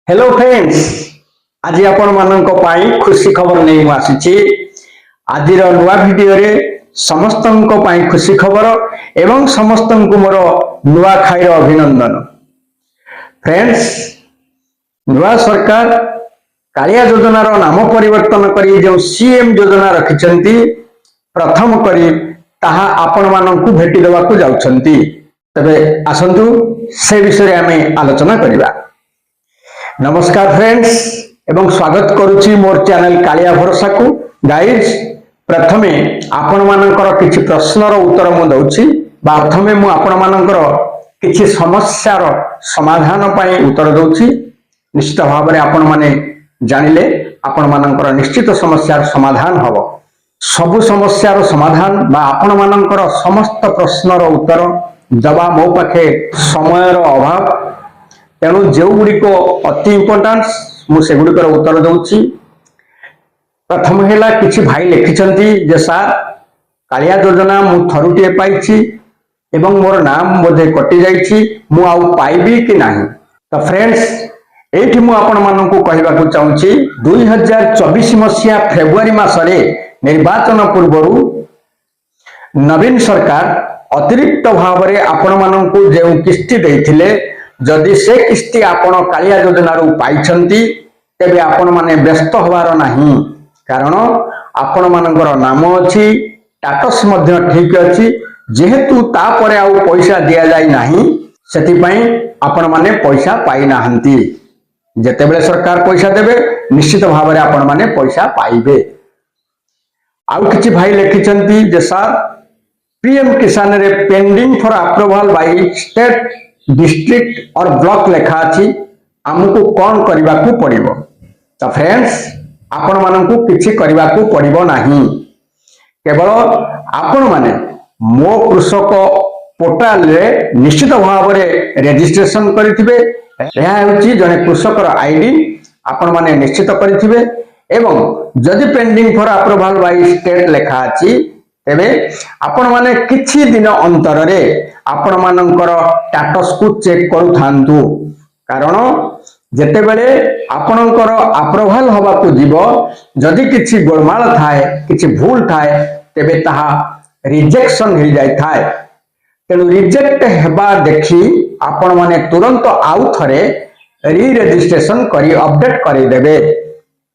Hello friends, आज आपण मानक पाई खुशी खबर नहीं आसी। आज नुआ वीडियो रे समस्त खुशी खबर एवं समस्त मोर नुआ खाई अभिनंदन। फ्रेंड्स, नुआ सरकार कालिया योजनार नाम परिवर्तन करी जो सीएम योजना रखिछंती प्रथम करी ताहा आपण मानकु भेटी देवाकू जाउछंती। तबे आसंतु से विषय आमे आलोचना करिबा। नमस्कार फ्रेंड्स एवं स्वागत करुच्ची मोर चैनल कालिया भरोसा को। गाइज प्रथमे आपण मानकर किछि प्रश्नर उत्तर मु दउछि बा प्रथमे मु आपण मानकर किछि समस्यार समाधान पई उत्तर दउछि। निश्चित भाव में आपण माने जानिले आपण मानकर निश्चित समस्यार समाधान हबो। सबु समस्यार समाधान बा आपण मानकर समस्त प्रश्नर उत्तर दबा मो पाखे समयर अभाव, तेणु जो गुड़िक अति इम्पोर्टान्स मुझे गुड़िकर उत्तर दूसरी। प्रथम है किसी भाई लिखिंट जे सार कालिया योजना मु थरुटे पाई एवं मोर नाम बोधे कटि जाइछि, मु आउ पाइबी कि नहीं। तो फ्रेंड्स, एठी मु आपण मानकु कहिबाकू चाहूछि 2024 मसिया फेब्रुआरी मासरे निर्वाचन पूर्वरु नवीन सरकार अतिरिक्त भाव में आपण मानकु जो किस्ती देइथिले, जदि से किस्ती आपण कालिया योजना पाई तेबे आपण माने व्यस्त होबार नाही, कारण आपण मानकर नाम अच्छी, स्टेटस मध्य ठीक अच्छी। जेहेतु तापरे आउ पैसा दिया जाय नाही, सेतिपई आपण माने पैसा पाई नाहंती। जेतेबेले सरकार पैसा देबे निश्चित भाव में आपण माने पैसा पाइबे। आउ किछि भाई लिखिछंती जे सर पीएम किसान रे pending for approval by state district और ब्लॉक लेखा अच्छी, आमको कौन करने को पड़िबो। तो फ्रेंड्स, आपण मानकु किछि करने को पड़िबो नाही, केवल आपण माने मो कृषक पोर्टाल रे निश्चित भाव में रजिस्ट्रेशन करिथिबे। यह हेउची जने कृषकर आईडी आपण माने निश्चित करिथिबे एवं जदि pending for approval by state लेखा अछि तेबे आपण माने किछि दिन अंतर रे आपण मानकर स्टेटस को चेक करू थांतु, कारण जेतेबेले आपणकर अप्रूवल हवा को जीवो जदि किछि गोलमाल थाए, किछि भूल थाए, तेबे ताहा रिजेक्शन हो जाय थाए। तेणु रिजेक्ट हेबा देखि आपण माने तुरंत आउ थरे री रजिस्ट्रेशन करी अपडेट करी देबे,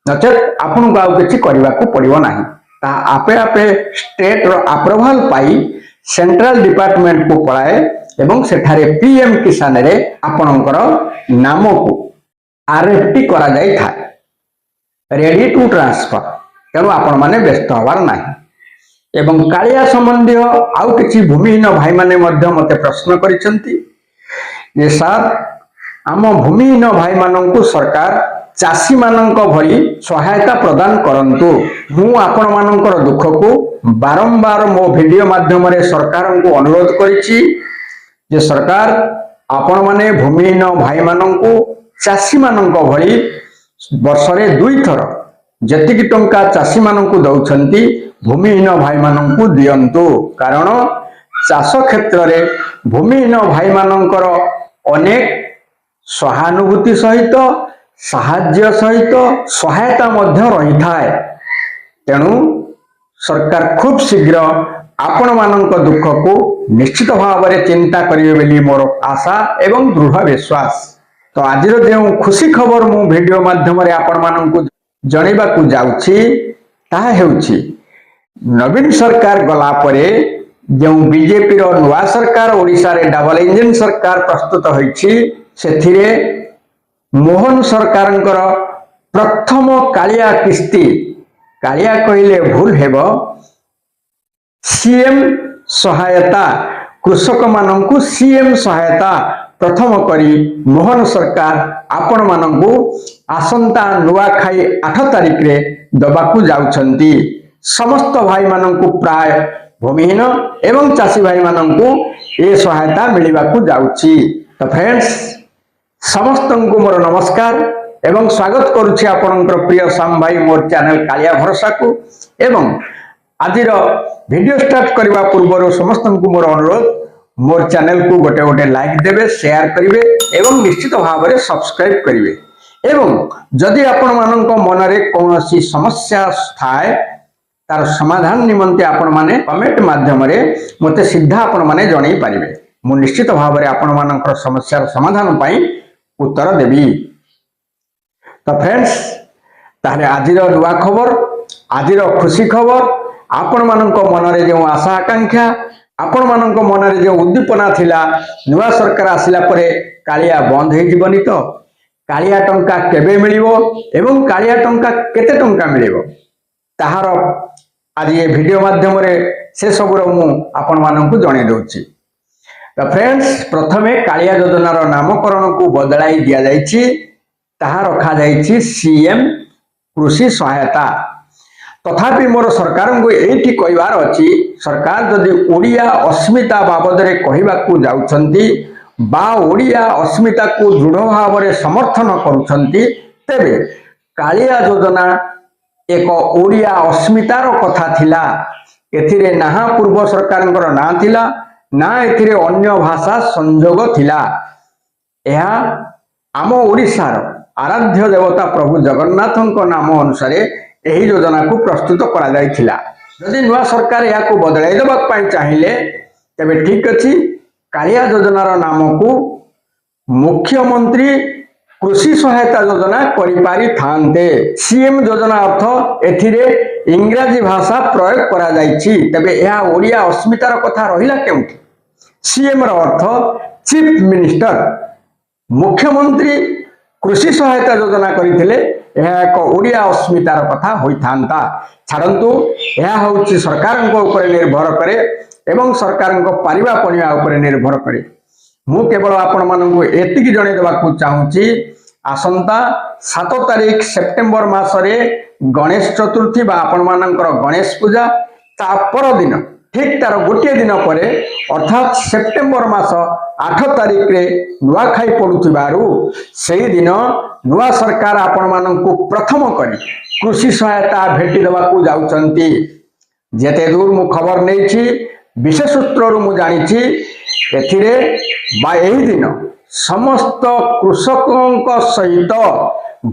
नचेत आपन को आउ किछि करबा को पड़िबो नाही। ता आपे आपे स्टेट रो अप्रूवल पाई सेंट्रल डिपार्टमेंट को पळाए एवं सेठारे पीएम किसान रे आपणकर नाम को आरएफटी करा जाय था, रेडी टू ट्रांसफर। तेणु आपण माने व्यस्त होबार नाही। एवं कालिया संबंधी आउ किछि भूमिहीन भाई माने मध्य मते प्रश्न करिसंती जे सर आम भूमिहीन भाई माननकु सरकार चाषी मानक भली सहायता प्रदान करंतु। मु आपण मानकर दुख को बारंबार मो वीडियो माध्यम रे सरकार को अनुरोध करिछि जे सरकार आपण माने भूमिहीन भाई माननकु चाषी मानक भली वर्ष रे 2 थर जतिकि टंका चाषी माननकु दउछंती भूमिहीन भाई माननकु दियंतु, कारण चाष क्षेत्र रे भूमिहीन भाई मानकर अनेक सहानुभूति सहित साहाय्य सहित सहायता मध्य रही थाए। तेणु सरकार खूब शीघ्र आपण मानक दुख को निश्चित भाव में चिंता करिवे बोली मोर आशा एवं दृढ़ विश्वास। तो आज जो खुशी खबर मु वीडियो माध्यम रे आपण मानक जणैबा को जाउछि ताहा हेउछि नवीन सरकार गला परे जो बीजेपी रो नुआ सरकार ओडिसा रे डबल इंजन सरकार प्रस्तुत होइछि, सेथिरे मोहन सरकारंकर प्रथम कालिया किस्ती, कालिया कहले भूल हेबो, सीएम सहायता कृषक माननकु सीएम सहायता प्रथम करी मोहन सरकार आपण माननकु आसंता नुआ खाई 8 तारिख रे दबाकू जाउछंती। समस्त भाई माननकु प्राय भूमिहीन एवं चाषी भाई माननकु ए सहायता मिलिबाकू जाउछि। तो फ्रेंड्स, समस्त को मोर नमस्कार एवं स्वागत करुछि आपनकर प्रिय साम भाई मोर चैनल कालिया भरोसा को। एवं आज वीडियो स्टार्ट करबा पूर्व समस्त को मोर अनुरोध मोर चैनल को गोटे गोटे लाइक देबे, शेयर करिवे एवं निश्चित भाव में सब्सक्राइब करिवे। एवं जदि आपण मानक मनरे कौन समस्या थाए तार समाधान निमंते आपण माने कमेंट माध्यम रे मते सीधा आपण माने जणै पारिबे। मु निश्चित भाव में आपण मानकर समस्या समाधान पाई उत्तर देवी। तो फ्रेंड्स ताहले आजिर नुआ खबर आजिर खुशी खबर आपण मानक मनरे जो आशा आकांक्षा आपण मानक मनरे जो उद्दीपना थिला नुआ सरकार आसिला परे कालिया बंद हे जीवनी तो कालिया टंका केबे मिलिबो एवं कालिया टंका केते टंका मिलिबो ताहार आज ये वीडियो माध्यम रे से सबुर मु आपण मानकु जणे दउची। तो फ्रेंड्स प्रथमे कालिया योजनार नामकरण को बदलाई दिया जाइछि ताहा रखा जाइछि सीएम कृषि सहायता। तथापि मोर सरकार को एठी कहबार अछि सरकार जदि ओडिया अस्मिता बाबद रे कहबाकू जाउछंती बा ओडिया अस्मिता को दृढ़ भाव में समर्थन करुछंती तेबे कालिया योजना एक ओडिया अस्मितार कथा थिला। एथिरे ना पूर्व सरकारंकर ना थिला ना एथिरे अन्य भाषा संयोग थिला। यह आम ओडिशार आराध्य देवता प्रभु जगन्नाथंक नाम अनुसार यही योजना को प्रस्तुत करा जाइथिला। यदि नुआ सरकार या को बदलाई देबा पाई चाहिए तेबे ठीक अछि कालिया योजनार नाम को मुख्यमंत्री कृषि सहायता योजना करि पारि थांते। सीएम योजना अर्थ एथिरे इंग्रजी भाषा प्रयोग करा जाइछि तेबे यह ओडिया अस्मितार कथा रहिला केउठी। सीएम रो अर्थ चीफ मिनिस्टर मुख्यमंत्री कृषि सहायता योजना करिथिले यह एक ओडिया अस्मितार कथा होई थांता। छाड़ंतु यह होउछि सरकारक ऊपर निर्भर करे एवं सरकारक पारिबा पणिया ऊपर निर्भर करे। मु केवल आपण मानकु एतिकी जणे देबाकू चाहूची आसंता 7 तारीख सेप्टेम्बर मासरे गणेश चतुर्थी बा आपण मानकर गणेश पूजा ता पर दिन ठीक तार गोटे दिन परे अर्थात सेप्टेम्बर मास 8 तारीख रे नुआ खाई पड़ुथिबारु सेही दिन नुआ सरकार आपण मानकु प्रथम करी कृषि सहायता भेटी देबाकू जाउचंती। जेते दूर मु खबर नैछि विशेष सूत्ररु मु जानिछि एथिरे बा एही दिन समस्त कृषकक सहित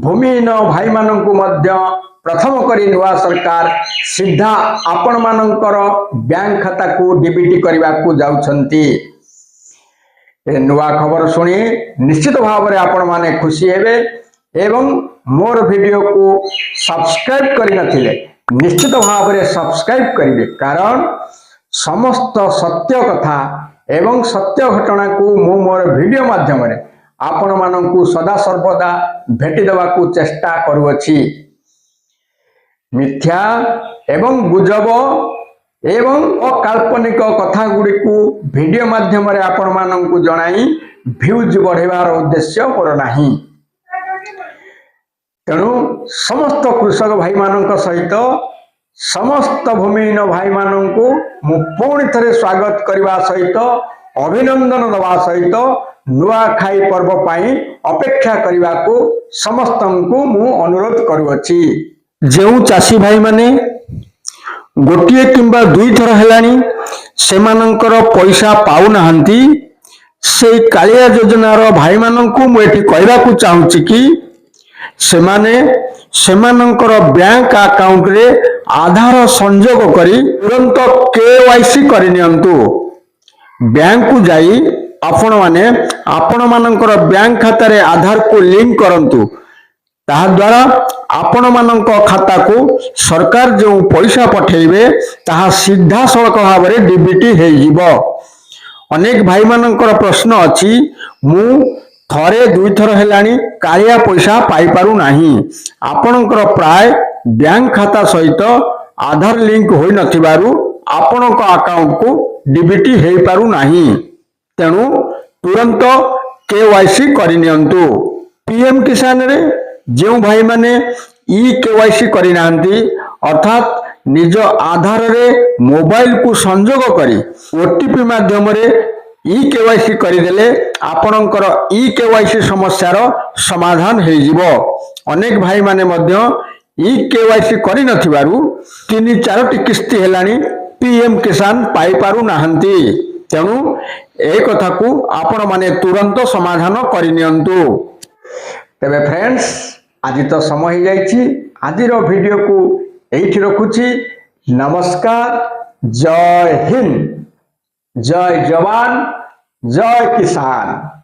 भूमिहीन भाई मानकु मध्य प्रथम करी नुआ सरकार सीधा आपण मानकर बैंक खाता को डीबीटी करबा को जाउछंती। ए नुआ खबर सुनी निश्चित भाव में आपण माने खुशी हेबे एवं मोर वीडियो को सब्सक्राइब करि नथिले निश्चित भाव में सब्सक्राइब करिवे कारण समस्त सत्य कथा एवं सत्य घटना को मु मोर वीडियो माध्यम रे आपण मानकु सदा सर्वदा भेटी देबा को चेष्टा करूअछि। मिथ्या एवं गुजब एवं अकाल्पनिक कथा गुडी को वीडियो माध्यम रे आपण मानकु जणाई व्यूज बढ़ेबार उद्देश्य मोर नाही। तेणु समस्त कृषक भाई मानक सहित समस्त भूमिहीन भाई मानकु मु पुणी थरे स्वागत करबा सहित अभिनंदन दबा सहित नुआ खाई पर्व पाई अपेक्षा करबा को समस्तंकु मु अनुरोध करूअछि। जेउ चासी भाई माने गोटिए किंबा दुई थर हेलानी सेमानंकर पैसा पाउ नाहंती से कालिया योजनार भाई मानकु मु एठी कहबा को चाहूची कि सेमाने सेमानंकर बैंक अकाउंट रे आधार संयोग करी तुरंत केवाईसी करि नियंतु। बैंक को जाई आपण माने आपण मानकर बैंक खाता रे आधार को लिंक करंतु ताहा द्वारा आपण मानक खाता को सरकार जो पैसा पठेइबे ताहा सीधा सड़क भाव में डीबीटी हे जिवो। अनेक भाई मानकर प्रश्न अछि मु थरे दुई थर हेलानी कालिया पैसा पाई पारु नाही आपणकर प्राय बैंक खाता सहित आधार लिंक होई नथिबारु आपणक अकाउंट को डीबीटी हे पारु नाही। तेणु तुरंत केवाईसी करि नियंतु। पीएम किसान रे जो भाई माने ई केवाईसी करि नांती अर्थात निज आधार रे मोबाइल को संयोग करी ओटीपी माध्यम रे ई केवाईसी करिदेले आपणकर ई केवाईसी समस्यार समाधान हे जिवो। अनेक भाई माने मध्य ई केवाईसी करि नथिबारु 3-4टी किस्ती हेलानी पीएम किसान पाई पारु नाहंती। तेणु ए कथा को आपण माने तुरंत समाधान करि नियंतु। तेबे फ्रेंड्स आज तो समय हो जाइए आज वीडियो को यही रखुची। नमस्कार, जय हिंद, जय जवान, जय किसान।